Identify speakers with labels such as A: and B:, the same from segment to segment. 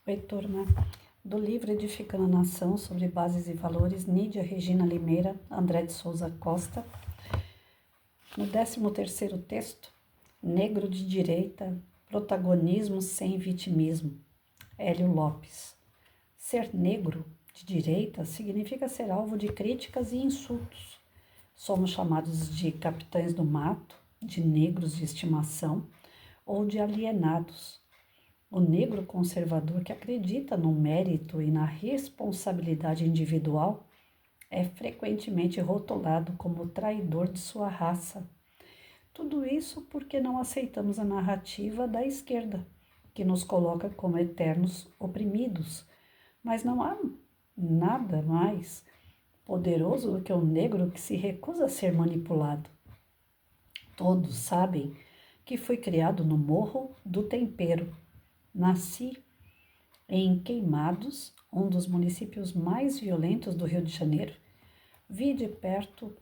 A: Oi, turma. Do livro Edificando a Nação, sobre Bases e Valores, Nídia Regina Limeira, André de Souza Costa. No 13º texto, Negro de Direita, Protagonismo sem Vitimismo, Hélio Lopes. Ser negro de direita significa ser alvo de críticas e insultos. Somos chamados de capitães do mato, de negros de estimação ou de alienados. O negro conservador que acredita no mérito e na responsabilidade individual é frequentemente rotulado como traidor de sua raça. Tudo isso porque não aceitamos a narrativa da esquerda, que nos coloca como eternos oprimidos. Mas não há nada mais poderoso do que um negro que se recusa a ser manipulado. Todos sabem que fui criado no Morro do Tempero. Nasci em Queimados, um dos municípios mais violentos do Rio de Janeiro. Vi de perto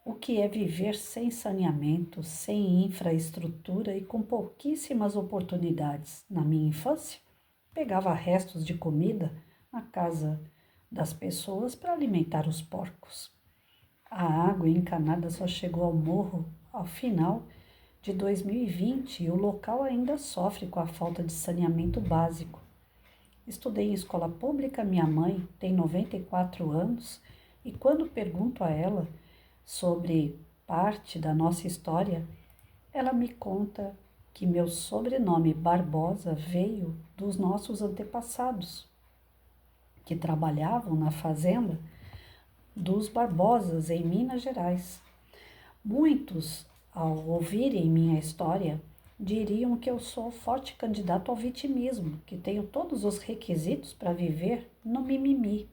A: o que é viver sem saneamento, sem infraestrutura e com pouquíssimas oportunidades. Na minha infância, pegava restos de comida na casa das pessoas para alimentar os porcos. A água encanada só chegou ao morro ao final de 2020 e o local ainda sofre com a falta de saneamento básico. Estudei em escola pública, minha mãe tem 94 anos e quando pergunto a ela sobre parte da nossa história, ela me conta que meu sobrenome Barbosa veio dos nossos antepassados, que trabalhavam na fazenda dos Barbosas, em Minas Gerais. Muitos, ao ouvirem minha história, diriam que eu sou forte candidato ao vitimismo, que tenho todos os requisitos para viver no mimimi,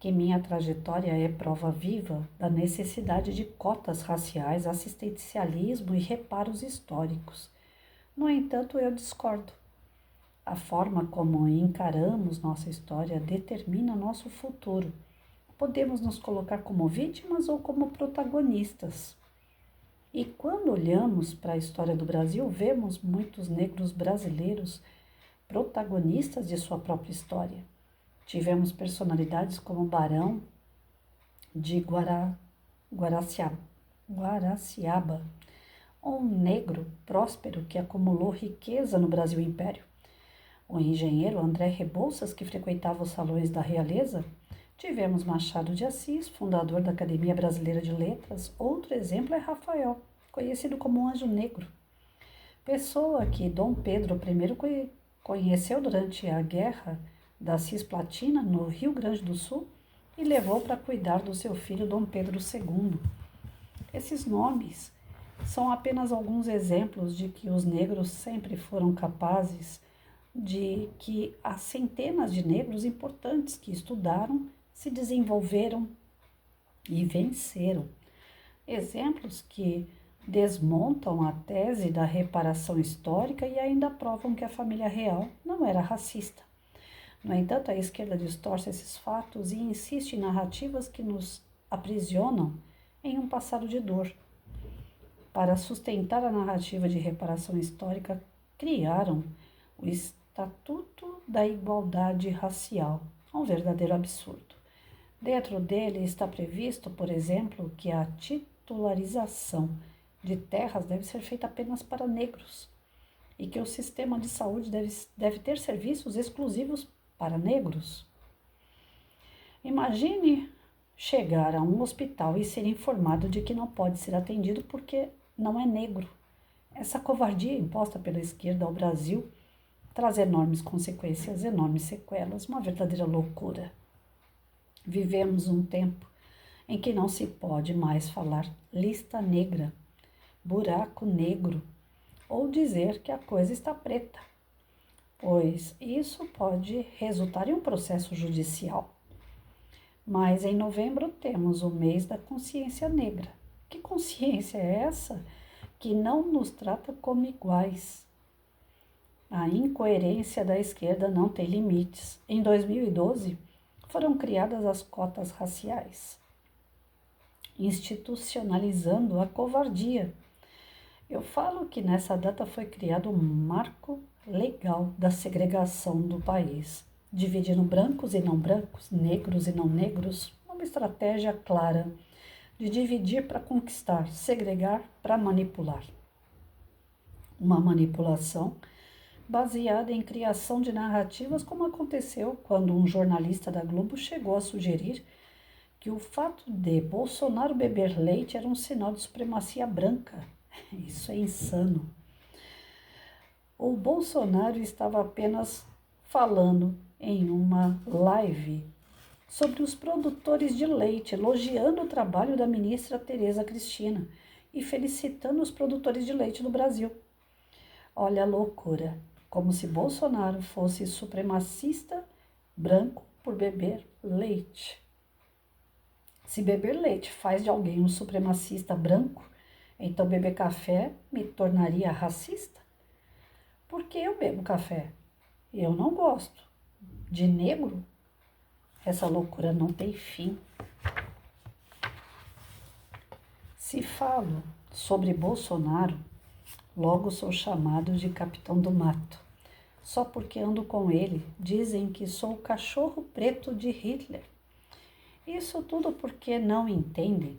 A: que minha trajetória é prova viva da necessidade de cotas raciais, assistencialismo e reparos históricos. No entanto, eu discordo. A forma como encaramos nossa história determina nosso futuro. Podemos nos colocar como vítimas ou como protagonistas. E quando olhamos para a história do Brasil, vemos muitos negros brasileiros protagonistas de sua própria história. Tivemos personalidades como Barão de Guaraciaba, um negro próspero que acumulou riqueza no Brasil Império. O engenheiro André Rebouças, que frequentava os salões da realeza. Tivemos Machado de Assis, fundador da Academia Brasileira de Letras. Outro exemplo é Rafael, conhecido como Anjo Negro. Pessoa que Dom Pedro I conheceu durante a Guerra da Cisplatina, no Rio Grande do Sul, e levou para cuidar do seu filho Dom Pedro II. Esses nomes são apenas alguns exemplos de que os negros sempre foram capazes de que há centenas de negros importantes que estudaram, se desenvolveram e venceram. Exemplos que desmontam a tese da reparação histórica e ainda provam que a família real não era racista. No entanto, a esquerda distorce esses fatos e insiste em narrativas que nos aprisionam em um passado de dor. Para sustentar a narrativa de reparação histórica, criaram o Estatuto da Igualdade Racial, um verdadeiro absurdo. Dentro dele está previsto, por exemplo, que a titularização de terras deve ser feita apenas para negros e que o sistema de saúde deve ter serviços exclusivos para negros. Imagine chegar a um hospital e ser informado de que não pode ser atendido porque não é negro. Essa covardia imposta pela esquerda ao Brasil traz enormes consequências, enormes sequelas, uma verdadeira loucura. Vivemos um tempo em que não se pode mais falar lista negra, buraco negro, ou dizer que a coisa está preta, pois isso pode resultar em um processo judicial. Mas em novembro temos o mês da consciência negra. Que consciência é essa que não nos trata como iguais? A incoerência da esquerda não tem limites. Em 2012, foram criadas as cotas raciais, institucionalizando a covardia. Eu falo que nessa data foi criado um marco legal da segregação do país, dividindo brancos e não brancos, negros e não negros, uma estratégia clara de dividir para conquistar, segregar para manipular. Uma manipulação baseada em criação de narrativas, como aconteceu quando um jornalista da Globo chegou a sugerir que o fato de Bolsonaro beber leite era um sinal de supremacia branca. Isso é insano. O Bolsonaro estava apenas falando em uma live sobre os produtores de leite, elogiando o trabalho da ministra Tereza Cristina e felicitando os produtores de leite do Brasil. Olha a loucura, como se Bolsonaro fosse supremacista branco por beber leite. Se beber leite faz de alguém um supremacista branco, então beber café me tornaria racista? Porque eu bebo café. Eu não gosto de negro. Essa loucura não tem fim. Se falo sobre Bolsonaro, logo sou chamado de capitão do mato. Só porque ando com ele, dizem que sou o cachorro preto de Hitler. Isso tudo porque não entendem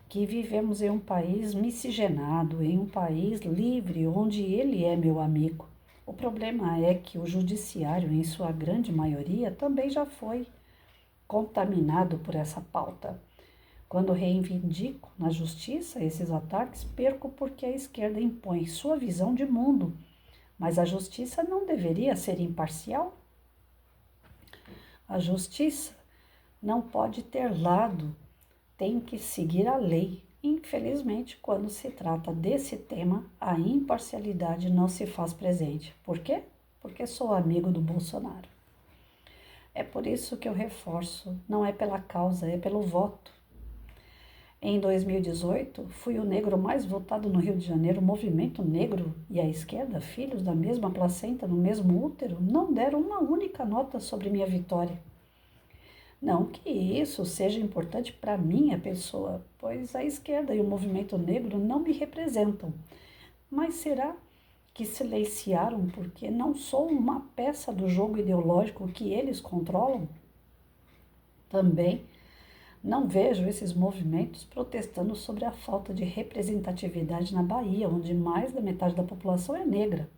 A: que vivemos em um país miscigenado, em um país livre, onde ele é meu amigo. O problema é que o judiciário, em sua grande maioria, também já foi contaminado por essa pauta. Quando reivindico na justiça esses ataques, perco porque a esquerda impõe sua visão de mundo. Mas a justiça não deveria ser imparcial? A justiça não pode ter lado, tem que seguir a lei. Infelizmente, quando se trata desse tema, a imparcialidade não se faz presente. Por quê? Porque sou amigo do Bolsonaro. É por isso que eu reforço, não é pela causa, é pelo voto. Em 2018, fui o negro mais votado no Rio de Janeiro. O movimento negro e a esquerda, filhos da mesma placenta, no mesmo útero, não deram uma única nota sobre minha vitória. Não que isso seja importante para minha pessoa, pois a esquerda e o movimento negro não me representam. Mas será que silenciaram porque não sou uma peça do jogo ideológico que eles controlam? Também não vejo esses movimentos protestando sobre a falta de representatividade na Bahia, onde mais da metade da população é negra.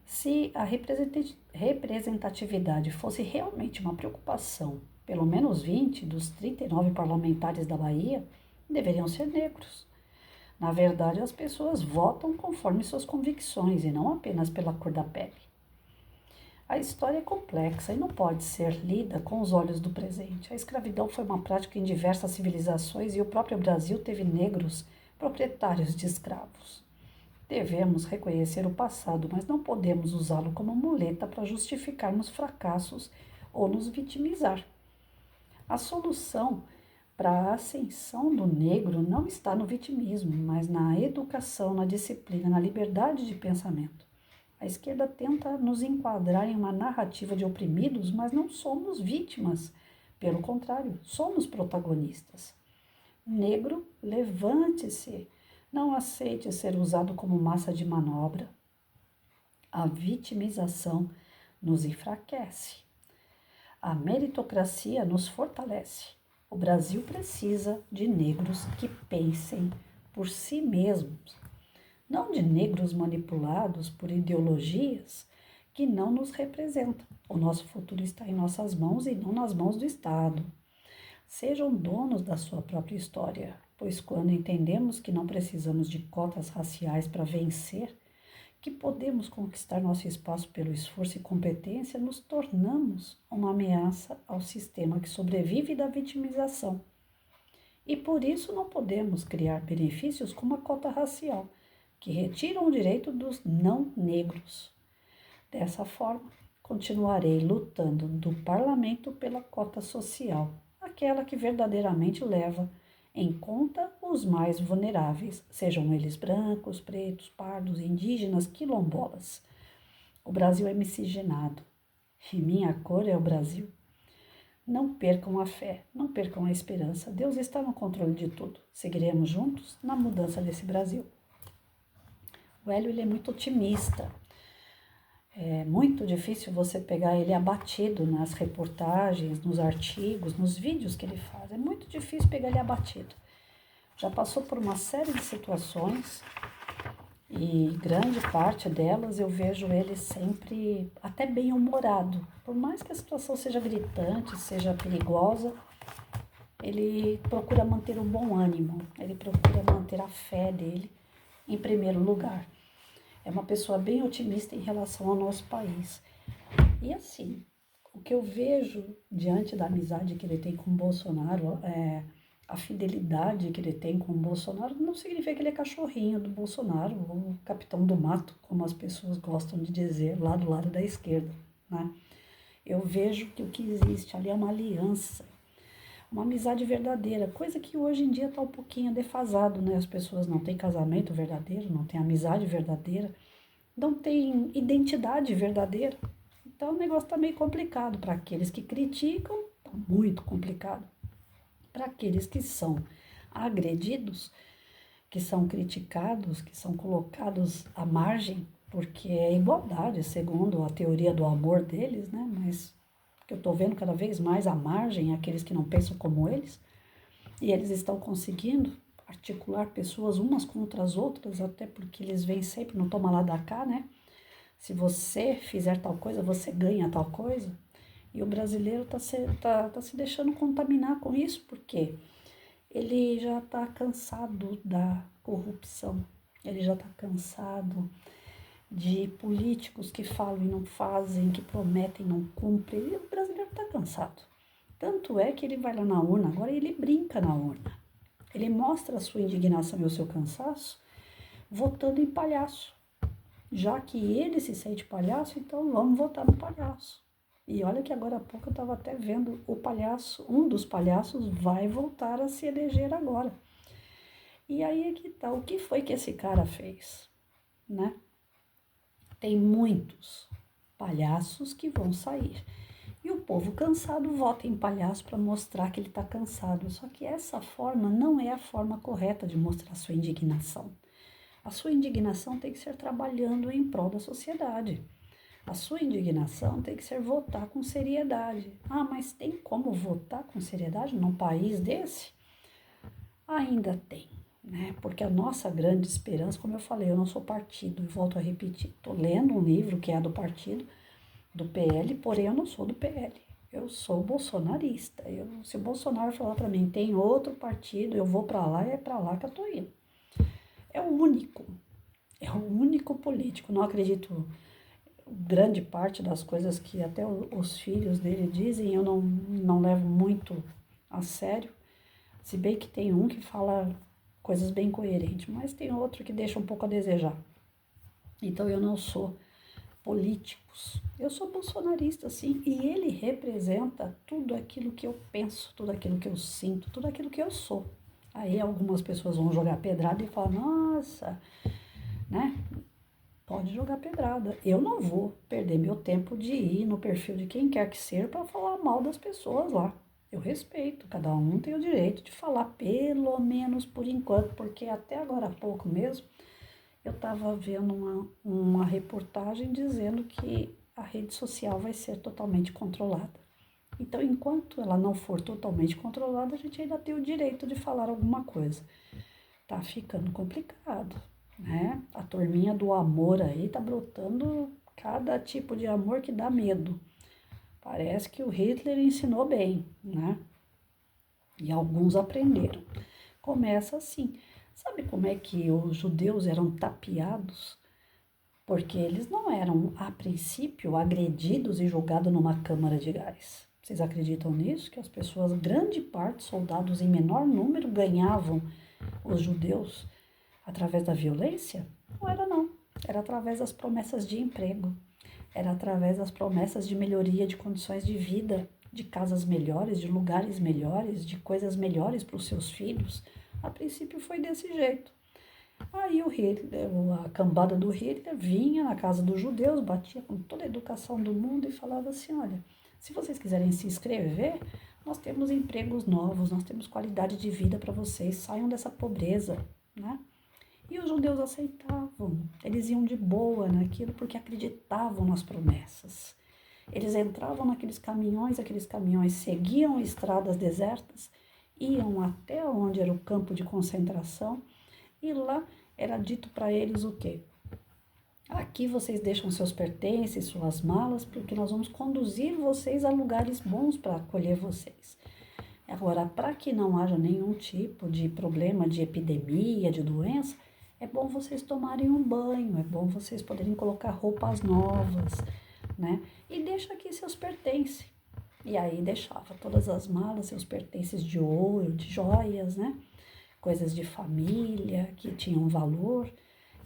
A: Se a representatividade fosse realmente uma preocupação, pelo menos 20 dos 39 parlamentares da Bahia deveriam ser negros. Na verdade, as pessoas votam conforme suas convicções e não apenas pela cor da pele. A história é complexa e não pode ser lida com os olhos do presente. A escravidão foi uma prática em diversas civilizações e o próprio Brasil teve negros proprietários de escravos. Devemos reconhecer o passado, mas não podemos usá-lo como muleta para justificarmos fracassos ou nos vitimizar. A solução para a ascensão do negro não está no vitimismo, mas na educação, na disciplina, na liberdade de pensamento. A esquerda tenta nos enquadrar em uma narrativa de oprimidos, mas não somos vítimas. Pelo contrário, somos protagonistas. Negro, levante-se. Não aceite ser usado como massa de manobra. A vitimização nos enfraquece. A meritocracia nos fortalece. O Brasil precisa de negros que pensem por si mesmos, não de negros manipulados por ideologias que não nos representam. O nosso futuro está em nossas mãos e não nas mãos do Estado. Sejam donos da sua própria história, pois quando entendemos que não precisamos de cotas raciais para vencer, que podemos conquistar nosso espaço pelo esforço e competência, nos tornamos uma ameaça ao sistema que sobrevive da vitimização. E por isso não podemos criar benefícios como a cota racial, que retiram o direito dos não negros. Dessa forma, continuarei lutando do parlamento pela cota social, aquela que verdadeiramente leva em conta os mais vulneráveis, sejam eles brancos, pretos, pardos, indígenas, quilombolas. O Brasil é miscigenado e minha cor é o Brasil. Não percam a fé, não percam a esperança. Deus está no controle de tudo. Seguiremos juntos na mudança desse Brasil. O Hélio ele é muito otimista. É muito difícil você pegar ele abatido nas reportagens, nos artigos, nos vídeos que ele faz. É muito difícil pegar ele abatido. Já passou por uma série de situações e grande parte delas eu vejo ele sempre até bem humorado. Por mais que a situação seja gritante, seja perigosa, ele procura manter um bom ânimo, ele procura manter a fé dele em primeiro lugar. É uma pessoa bem otimista em relação ao nosso país. E assim, o que eu vejo diante da amizade que ele tem com o Bolsonaro, a fidelidade que ele tem com o Bolsonaro, não significa que ele é cachorrinho do Bolsonaro, ou capitão do mato, como as pessoas gostam de dizer lá do lado da esquerda, né? Eu vejo que o que existe ali é uma aliança, uma amizade verdadeira, coisa que hoje em dia está um pouquinho defasado, né? As pessoas não têm casamento verdadeiro, não têm amizade verdadeira, não têm identidade verdadeira. Então o negócio está meio complicado. Para aqueles que criticam, está muito complicado. Para aqueles que são agredidos, que são criticados, que são colocados à margem, porque é igualdade, segundo a teoria do amor deles, né? Mas que eu estou vendo cada vez mais à margem, aqueles que não pensam como eles, e eles estão conseguindo articular pessoas umas contra as outras, até porque eles vêm sempre no toma lá da cá, né? Se você fizer tal coisa, você ganha tal coisa. E o brasileiro tá se deixando contaminar com isso, porque ele já está cansado da corrupção, ele já está cansado de políticos que falam e não fazem, que prometem e não cumprem. E o brasileiro está cansado. Tanto é que ele vai lá na urna agora e ele brinca na urna. Ele mostra a sua indignação e o seu cansaço votando em palhaço. Já que ele se sente palhaço, então vamos votar no palhaço. E olha que agora há pouco eu estava até vendo o palhaço, um dos palhaços vai voltar a se eleger agora. E aí é que tá, o que foi que esse cara fez, né? Tem muitos palhaços que vão sair. E o povo cansado vota em palhaço para mostrar que ele está cansado. Só que essa forma não é a forma correta de mostrar sua indignação. A sua indignação tem que ser trabalhando em prol da sociedade. A sua indignação tem que ser votar com seriedade. Ah, mas tem como votar com seriedade num país desse? Ainda tem, né? Porque a nossa grande esperança, como eu falei, eu não sou partido, e volto a repetir, estou lendo um livro que é do partido, do PL, porém eu não sou do PL. Eu sou bolsonarista. Se o Bolsonaro falar para mim, tem outro partido, eu vou para lá, é para lá que eu tô indo. É é o único político. Não acredito grande parte das coisas que até os filhos dele dizem, eu não levo muito a sério. Se bem que tem um que fala coisas bem coerentes, mas tem outro que deixa um pouco a desejar. Então eu não sou políticos. Eu sou bolsonarista, sim, e ele representa tudo aquilo que eu penso, tudo aquilo que eu sinto, tudo aquilo que eu sou. Aí algumas pessoas vão jogar pedrada e falar, nossa, né? Pode jogar pedrada. Eu não vou perder meu tempo de ir no perfil de quem quer que seja para falar mal das pessoas lá. Eu respeito, cada um tem o direito de falar, pelo menos por enquanto, porque até agora há pouco mesmo, eu estava vendo uma reportagem dizendo que a rede social vai ser totalmente controlada. Então, enquanto ela não for totalmente controlada, a gente ainda tem o direito de falar alguma coisa. Tá ficando complicado, né? A turminha do amor aí tá brotando cada tipo de amor que dá medo. Parece que o Hitler ensinou bem, né? E alguns aprenderam. Começa assim. Sabe como é que os judeus eram tapeados? Porque eles não eram, a princípio, agredidos e jogados numa câmara de gás. Vocês acreditam nisso? Que as pessoas, grande parte, soldados em menor número, ganhavam os judeus através da violência? Não era não. Era através das promessas de emprego. Era através das promessas de melhoria de condições de vida, de casas melhores, de lugares melhores, de coisas melhores para os seus filhos. A princípio foi desse jeito. Aí o Hitler, a cambada do Hitler vinha na casa dos judeus, batia com toda a educação do mundo e falava assim, olha, se vocês quiserem se inscrever, nós temos empregos novos, nós temos qualidade de vida para vocês, saiam dessa pobreza, né? E os judeus aceitavam, eles iam de boa naquilo porque acreditavam nas promessas. Eles entravam naqueles caminhões seguiam estradas desertas, iam até onde era o campo de concentração e lá era dito para eles o quê? Aqui vocês deixam seus pertences, suas malas, porque nós vamos conduzir vocês a lugares bons para acolher vocês. Agora, para que não haja nenhum tipo de problema de epidemia, de doença, é bom vocês tomarem um banho, é bom vocês poderem colocar roupas novas, né? E deixa aqui seus pertences. E aí deixava todas as malas, seus pertences de ouro, de joias, né? Coisas de família que tinham valor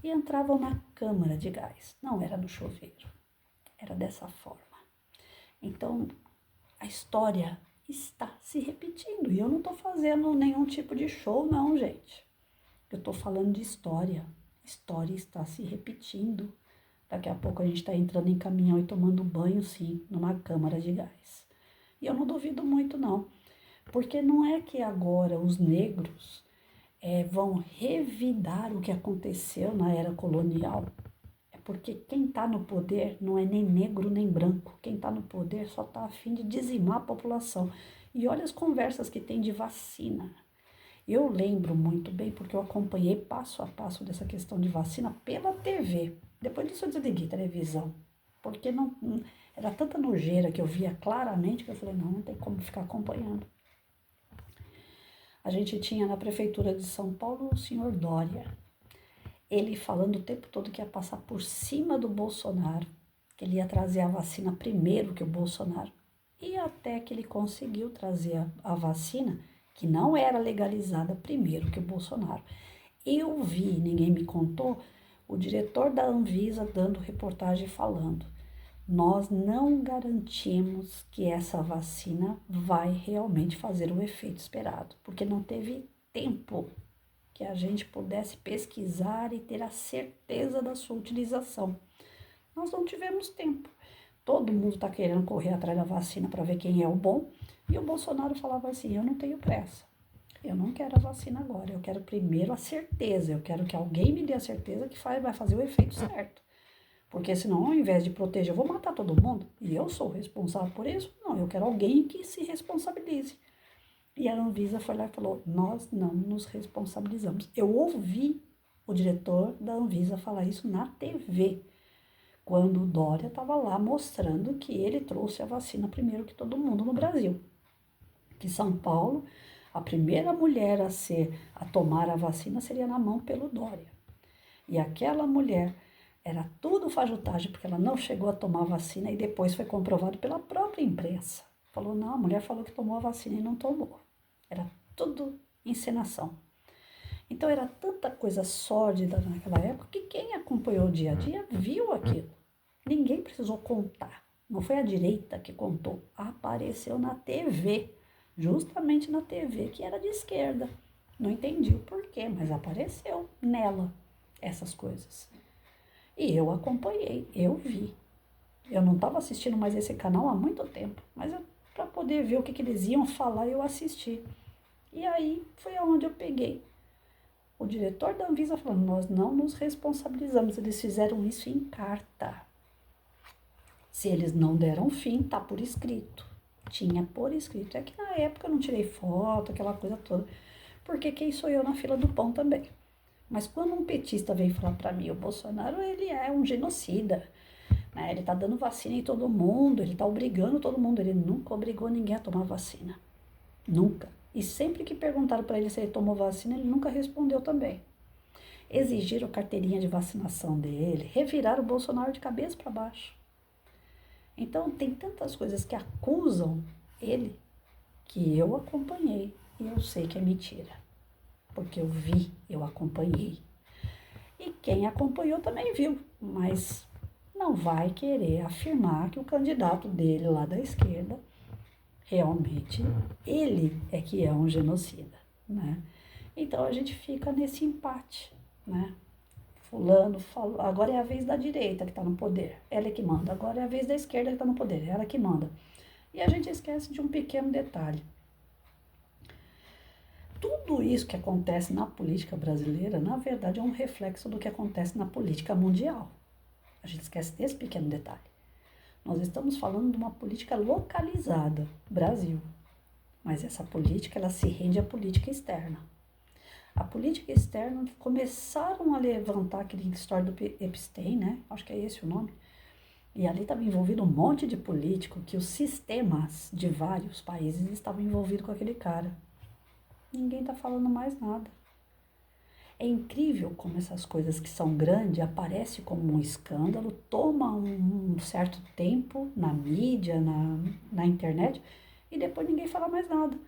A: e entravam na câmara de gás. Não era no chuveiro, era dessa forma. Então, a história está se repetindo e eu não estou fazendo nenhum tipo de show, não, gente. Eu estou falando de história. História está se repetindo. Daqui a pouco a gente está entrando em caminhão e tomando banho, sim, numa câmara de gás. E eu não duvido muito, não. Porque não é que agora os negros vão revidar o que aconteceu na era colonial. É porque quem está no poder não é nem negro nem branco. Quem está no poder só está a fim de dizimar a população. E olha as conversas que tem de vacina. Eu lembro muito bem, porque eu acompanhei passo a passo dessa questão de vacina pela TV. Depois disso eu desliguei a televisão, porque não era tanta nojeira que eu via claramente que eu falei, não tem como ficar acompanhando. A gente tinha na prefeitura de São Paulo o senhor Dória, ele falando o tempo todo que ia passar por cima do Bolsonaro, que ele ia trazer a vacina primeiro que o Bolsonaro. E até que ele conseguiu trazer a vacina, que não era legalizada primeiro que o Bolsonaro. Eu vi, ninguém me contou, o diretor da Anvisa dando reportagem falando: nós não garantimos que essa vacina vai realmente fazer o efeito esperado, porque não teve tempo que a gente pudesse pesquisar e ter a certeza da sua utilização. Nós não tivemos tempo. Todo mundo está querendo correr atrás da vacina para ver quem é o bom, e o Bolsonaro falava assim, eu não tenho pressa, eu não quero a vacina agora, eu quero primeiro a certeza, eu quero que alguém me dê a certeza que vai fazer o efeito certo. Porque senão, ao invés de proteger, eu vou matar todo mundo, e eu sou responsável por isso? Não, eu quero alguém que se responsabilize. E a Anvisa foi lá e falou, nós não nos responsabilizamos. Eu ouvi o diretor da Anvisa falar isso na TV, quando o Dória estava lá mostrando que ele trouxe a vacina primeiro que todo mundo no Brasil. Que São Paulo, a primeira mulher a tomar a vacina seria na mão pelo Dória. E aquela mulher era tudo fajutagem, porque ela não chegou a tomar a vacina e depois foi comprovado pela própria imprensa. Falou, não, a mulher falou que tomou a vacina e não tomou. Era tudo encenação. Então era tanta coisa sórdida naquela época que quem acompanhou o dia a dia viu aquilo. Ninguém precisou contar. Não foi a direita que contou. Apareceu na TV, justamente na TV que era de esquerda. Não entendi o porquê, mas apareceu nela essas coisas. E eu acompanhei, eu vi. Eu não estava assistindo mais esse canal há muito tempo, mas para poder ver o que eles iam falar, eu assisti. E aí foi aonde eu peguei. O diretor da Anvisa falando, nós não nos responsabilizamos, eles fizeram isso em carta. Se eles não deram fim, tá por escrito. Tinha por escrito. É que na época eu não tirei foto, aquela coisa toda, porque quem sou eu na fila do pão também. Mas quando um petista veio falar para mim, o Bolsonaro, ele é um genocida, né? Ele tá dando vacina em todo mundo, ele tá obrigando todo mundo, ele nunca obrigou ninguém a tomar vacina. Nunca. E sempre que perguntaram para ele se ele tomou vacina, ele nunca respondeu também. Exigiram carteirinha de vacinação dele, reviraram o Bolsonaro de cabeça para baixo. Então, tem tantas coisas que acusam ele que eu acompanhei e eu sei que é mentira. Porque eu vi, eu acompanhei. E quem acompanhou também viu, mas não vai querer afirmar que o candidato dele lá da esquerda realmente ele é que é um genocida, né? Então a gente fica nesse empate, né? Fulano falou, agora é a vez da direita que está no poder, ela é que manda. Agora é a vez da esquerda que está no poder, ela é que manda. E a gente esquece de um pequeno detalhe. tudo isso que acontece na política brasileira, na verdade, é um reflexo do que acontece na política mundial. A gente esquece desse pequeno detalhe. Nós estamos falando de uma política localizada, Brasil. Mas essa política, ela se rende à política externa. A política externa começaram a levantar aquele história do Epstein, né? Acho que é esse o nome. E ali estava envolvido um monte de político, que os sistemas de vários países estavam envolvidos com aquele cara. Ninguém está falando mais nada. É incrível como essas coisas que são grandes aparecem como um escândalo, toma um certo tempo na mídia, na internet, e depois ninguém fala mais nada.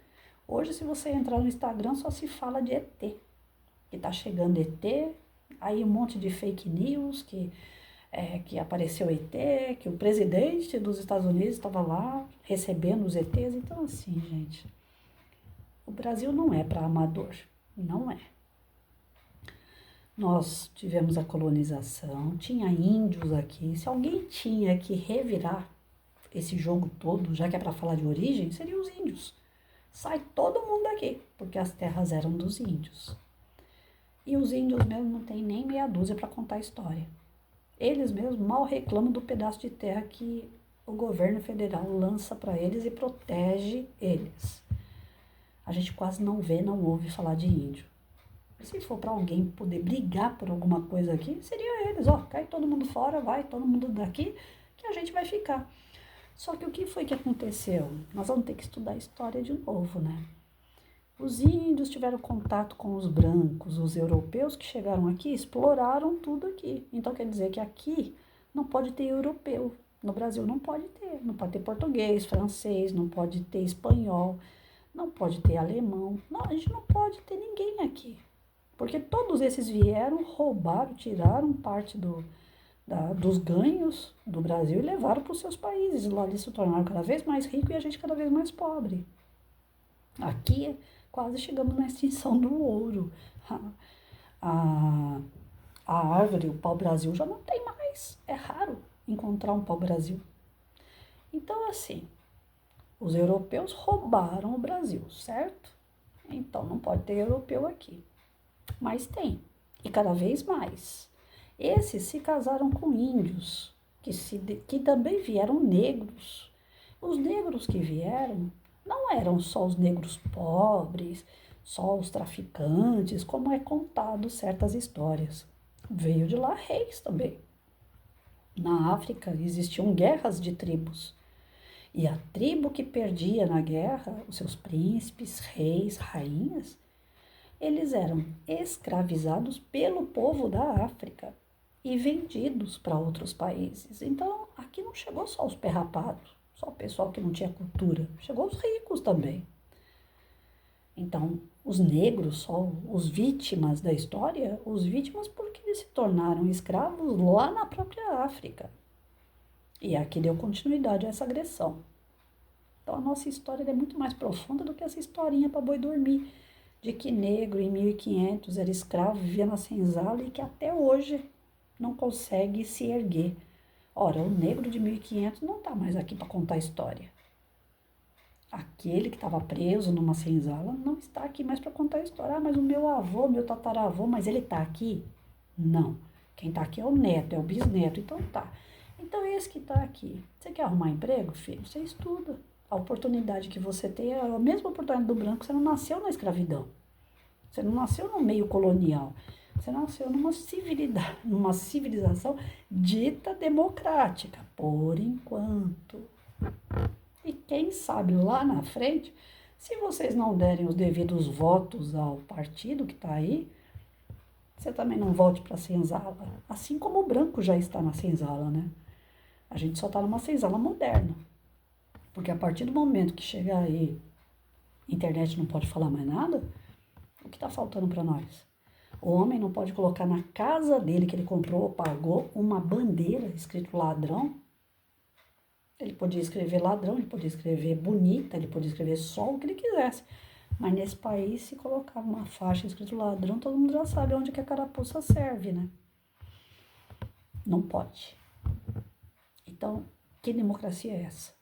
A: Hoje, se você entrar no Instagram, só se fala de ET, que tá chegando ET, aí um monte de fake news, que apareceu ET, que o presidente dos Estados Unidos estava lá recebendo os ETs. Então, assim, gente, o Brasil não é para amador, não é. Nós tivemos a colonização, tinha índios aqui. Se alguém tinha que revirar esse jogo todo, já que é para falar de origem, seriam os índios. Sai todo mundo daqui, porque as terras eram dos índios. E os índios mesmo não tem nem meia dúzia para contar a história. Eles mesmos mal reclamam do pedaço de terra que o governo federal lança para eles e protege eles. A gente quase não vê, não ouve falar de índio. Se for para alguém poder brigar por alguma coisa aqui, seria eles. Ó, cai todo mundo fora, vai todo mundo daqui, que a gente vai ficar. Só que o que foi que aconteceu? Nós vamos ter que estudar a história de novo, né? Os índios tiveram contato com os brancos, os europeus que chegaram aqui, exploraram tudo aqui. Então quer dizer que aqui não pode ter europeu. No Brasil não pode ter. Não pode ter português, francês, não pode ter espanhol, não pode ter alemão. Não, a gente não pode ter ninguém aqui. Porque todos esses vieram, roubaram, tiraram parte dos ganhos do Brasil e levaram para os seus países. Lá eles se tornaram cada vez mais ricos e a gente cada vez mais pobre. Aqui quase chegamos na extinção do ouro. A, a árvore, o pau-brasil já não tem mais. É raro encontrar um pau-brasil. Então, assim, os europeus roubaram o Brasil, certo? Então não pode ter europeu aqui. Mas tem, e cada vez mais. Esses se casaram com índios, que também vieram negros. Os negros que vieram não eram só os negros pobres, só os traficantes, como é contado certas histórias. Veio de lá reis também. Na África existiam guerras de tribos. E a tribo que perdia na guerra, os seus príncipes, reis, rainhas, eles eram escravizados pelo povo da África e vendidos para outros países. Então, aqui não chegou só os perrapados, só o pessoal que não tinha cultura, chegou os ricos também. Então, os negros, só os vítimas da história, os vítimas porque eles se tornaram escravos lá na própria África. E aqui deu continuidade a essa agressão. Então, a nossa história é muito mais profunda do que essa historinha para boi dormir, de que negro em 1500 era escravo, vivia na senzala e que até hoje não consegue se erguer. Ora, o negro de 1500 não está mais aqui para contar a história. Aquele que estava preso numa senzala não está aqui mais para contar a história. Ah, mas o meu avô, meu tataravô, mas ele está aqui? Não. Quem está aqui é o neto, é o bisneto, então tá. Então esse que está aqui. Você quer arrumar emprego, filho? Você estuda. A oportunidade que você tem é a mesma oportunidade do branco. Você não nasceu na escravidão. Você não nasceu no meio colonial. Você nasceu numa civilização dita democrática, por enquanto. E quem sabe lá na frente, se vocês não derem os devidos votos ao partido que está aí, você também não volte para a senzala. Assim como o branco já está na senzala, né? A gente só está numa senzala moderna. Porque a partir do momento que chegar aí, internet não pode falar mais nada, o que está faltando para nós? O homem não pode colocar na casa dele, que ele comprou ou pagou, uma bandeira escrito ladrão. Ele podia escrever ladrão, ele podia escrever bonita, ele podia escrever só o que ele quisesse. Mas nesse país, se colocava uma faixa escrito ladrão, todo mundo já sabe onde que a carapuça serve, né? Não pode. Então, que democracia é essa?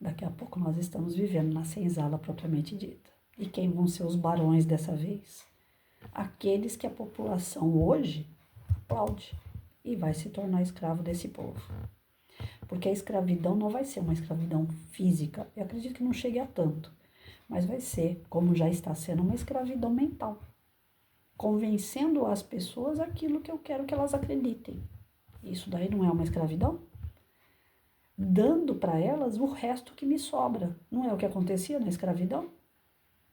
A: Daqui a pouco nós estamos vivendo na senzala propriamente dita. E quem vão ser os barões dessa vez? Aqueles que a população hoje aplaude e vai se tornar escravo desse povo. Porque a escravidão não vai ser uma escravidão física, eu acredito que não chegue a tanto, mas vai ser, como já está sendo, uma escravidão mental, convencendo as pessoas aquilo que eu quero que elas acreditem. Isso daí não é uma escravidão? Dando para elas o resto que me sobra. Não é o que acontecia na escravidão?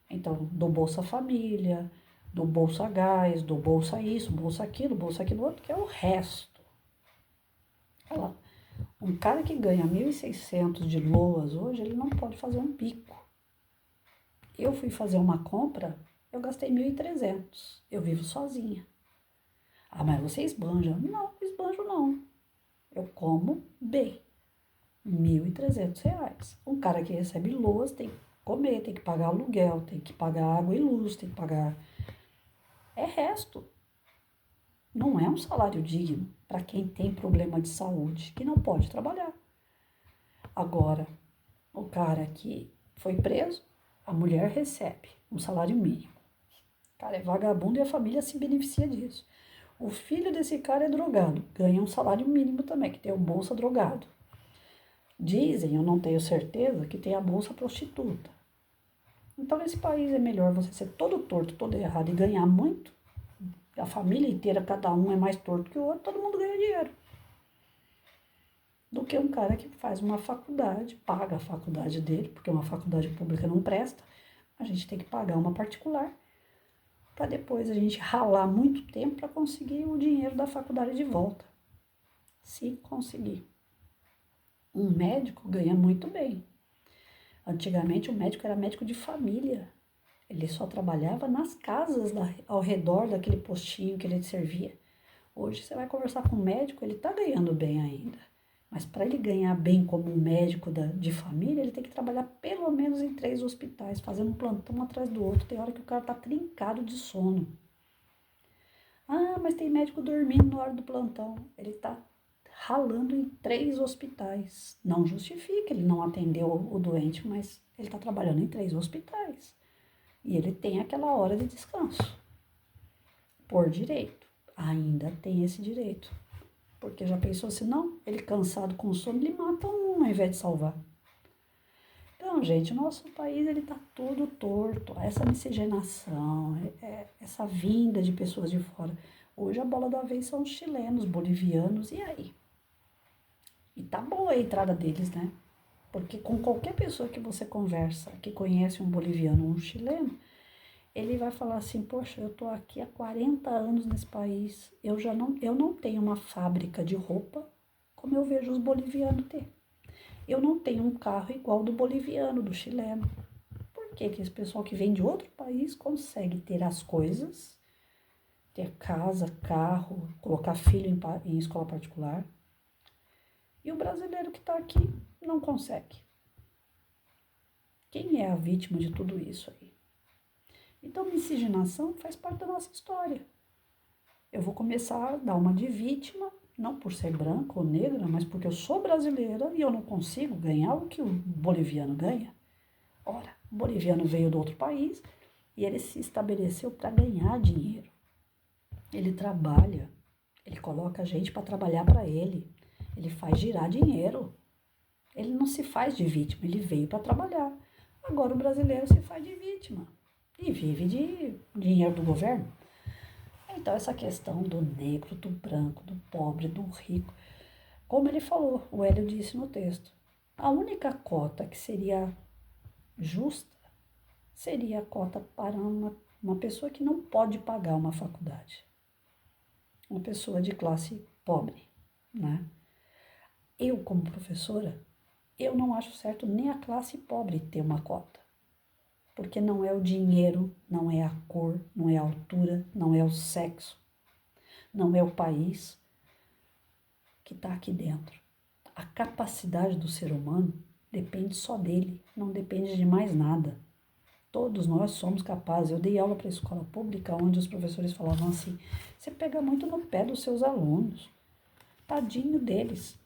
A: Então, do Bolsa Família, do Bolsa Gás, do Bolsa isso, Bolsa aquilo outro, que é o resto. Um cara que ganha 1.600 de loas hoje, ele não pode fazer um pico. Eu fui fazer uma compra, eu gastei 1.300. Eu vivo sozinha. Ah, mas você esbanja. Não esbanjo não. Eu como bem. R$ 1.300. Um cara que recebe loas tem que comer, tem que pagar aluguel, tem que pagar água e luz, tem que pagar... É resto. Não é um salário digno para quem tem problema de saúde, que não pode trabalhar. Agora, o cara que foi preso, a mulher recebe um salário mínimo. O cara é vagabundo e a família se beneficia disso. O filho desse cara é drogado, ganha um salário mínimo também, que tem o bolsa drogado. Dizem, eu não tenho certeza, que tem a bolsa prostituta. Então, nesse país é melhor você ser todo torto, todo errado e ganhar muito. A família inteira, cada um é mais torto que o outro, todo mundo ganha dinheiro. Do que um cara que faz uma faculdade, paga a faculdade dele, porque uma faculdade pública não presta, a gente tem que pagar uma particular, para depois a gente ralar muito tempo para conseguir o dinheiro da faculdade de volta. Se conseguir. Um médico ganha muito bem. Antigamente o médico era médico de família. Ele só trabalhava nas casas ao redor daquele postinho que ele servia. Hoje você vai conversar com um médico, ele está ganhando bem ainda. Mas para ele ganhar bem como um médico de família, ele tem que trabalhar pelo menos em 3 hospitais, fazendo um plantão atrás do outro. Tem hora que o cara está trincado de sono. Ah, mas tem médico dormindo na hora do plantão. Ele está ralando em 3 hospitais. Não justifica, ele não atendeu o doente, mas ele está trabalhando em 3 hospitais. E ele tem aquela hora de descanso. Por direito. Ainda tem esse direito. Porque já pensou assim, não, ele cansado com sono, ele mata um ao invés de salvar. Então, gente, o nosso país, ele tá todo torto. Essa miscigenação, essa vinda de pessoas de fora. Hoje a bola da vez são os chilenos, bolivianos, e aí? E tá boa a entrada deles, né? Porque com qualquer pessoa que você conversa, que conhece um boliviano ou um chileno, ele vai falar assim, poxa, eu tô aqui há 40 anos nesse país, eu não tenho uma fábrica de roupa como eu vejo os bolivianos ter. Eu não tenho um carro igual do boliviano, do chileno. Por que esse pessoal que vem de outro país consegue ter as coisas, ter casa, carro, colocar filho em escola particular, e o brasileiro que está aqui não consegue? Quem é a vítima de tudo isso aí? Então, miscigenação faz parte da nossa história. Eu vou começar a dar uma de vítima, não por ser branca ou negra, mas porque eu sou brasileira e eu não consigo ganhar o que o boliviano ganha. Ora, o boliviano veio do outro país e ele se estabeleceu para ganhar dinheiro. Ele trabalha, ele coloca a gente para trabalhar para ele, ele faz girar dinheiro. Ele não se faz de vítima, ele veio para trabalhar. Agora o brasileiro se faz de vítima e vive de dinheiro do governo. Então essa questão do negro, do branco, do pobre, do rico, como ele falou, o Hélio disse no texto, a única cota que seria justa seria a cota para uma pessoa que não pode pagar uma faculdade. Uma pessoa de classe pobre, né? Eu, como professora, eu não acho certo nem a classe pobre ter uma cota. Porque não é o dinheiro, não é a cor, não é a altura, não é o sexo, não é o país que está aqui dentro. A capacidade do ser humano depende só dele, não depende de mais nada. Todos nós somos capazes. Eu dei aula para a escola pública, onde os professores falavam assim, você pega muito no pé dos seus alunos, tadinho deles.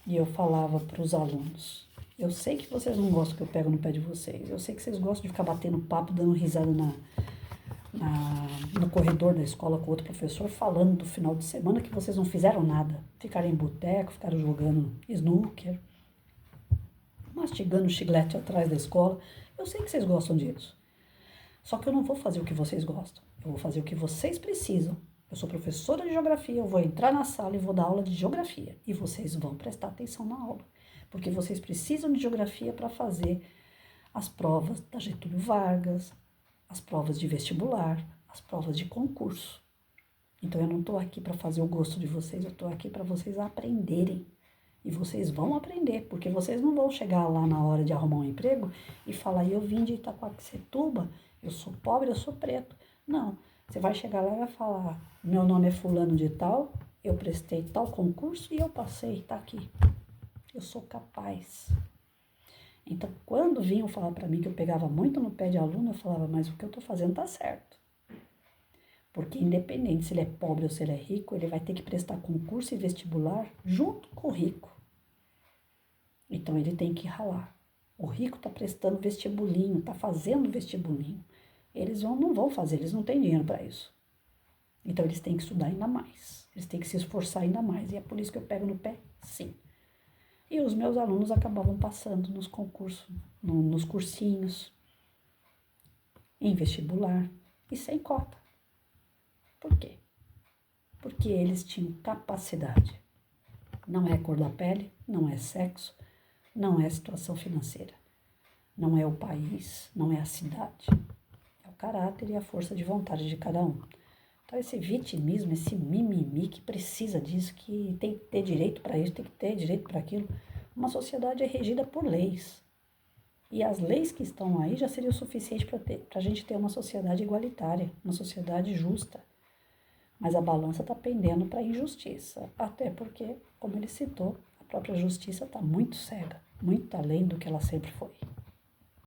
A: E eu falava para os alunos, Eu sei que vocês não gostam que eu pego no pé de vocês. Eu sei que vocês gostam de ficar batendo papo, dando risada no corredor da escola com outro professor, falando do final de semana que vocês não fizeram nada. Ficaram em boteco, ficaram jogando snooker, mastigando chiclete atrás da escola. Eu sei que vocês gostam disso. Só que eu não vou fazer o que vocês gostam. Eu vou fazer o que vocês precisam. Eu sou professora de geografia, eu vou entrar na sala e vou dar aula de geografia. E vocês vão prestar atenção na aula. Porque vocês precisam de geografia para fazer as provas da Getúlio Vargas, as provas de vestibular, as provas de concurso. Então eu não estou aqui para fazer o gosto de vocês, eu estou aqui para vocês aprenderem. E vocês vão aprender, porque vocês não vão chegar lá na hora de arrumar um emprego e falar, eu vim de Itaquaquecetuba, eu sou pobre, eu sou preto. Não, você vai chegar lá e vai falar, meu nome é fulano de tal, eu prestei tal concurso e eu passei, tá aqui. Eu sou capaz. Então, quando vinham falar para mim que eu pegava muito no pé de aluno, eu falava, mas o que eu estou fazendo tá certo. Porque independente se ele é pobre ou se ele é rico, ele vai ter que prestar concurso e vestibular junto com o rico. Então, ele tem que ralar. O rico está prestando vestibulinho, está fazendo vestibulinho. Eles não vão fazer, eles não têm dinheiro para isso. Então, eles têm que estudar ainda mais. Eles têm que se esforçar ainda mais. E é por isso que eu pego no pé, sim. E os meus alunos acabavam passando nos concursos, nos cursinhos, em vestibular e sem cota. Por quê? Porque eles tinham capacidade. Não é cor da pele, não é sexo, não é situação financeira. Não é o país, não é a cidade. É o caráter e a força de vontade de cada um. Então, esse vitimismo, esse mimimi que precisa disso, que tem que ter direito para isso, tem que ter direito para aquilo. Uma sociedade é regida por leis. E as leis que estão aí já seriam o suficiente para a gente ter uma sociedade igualitária, uma sociedade justa. Mas a balança está pendendo para a injustiça. Até porque, como ele citou, a própria justiça está muito cega, muito além do que ela sempre foi.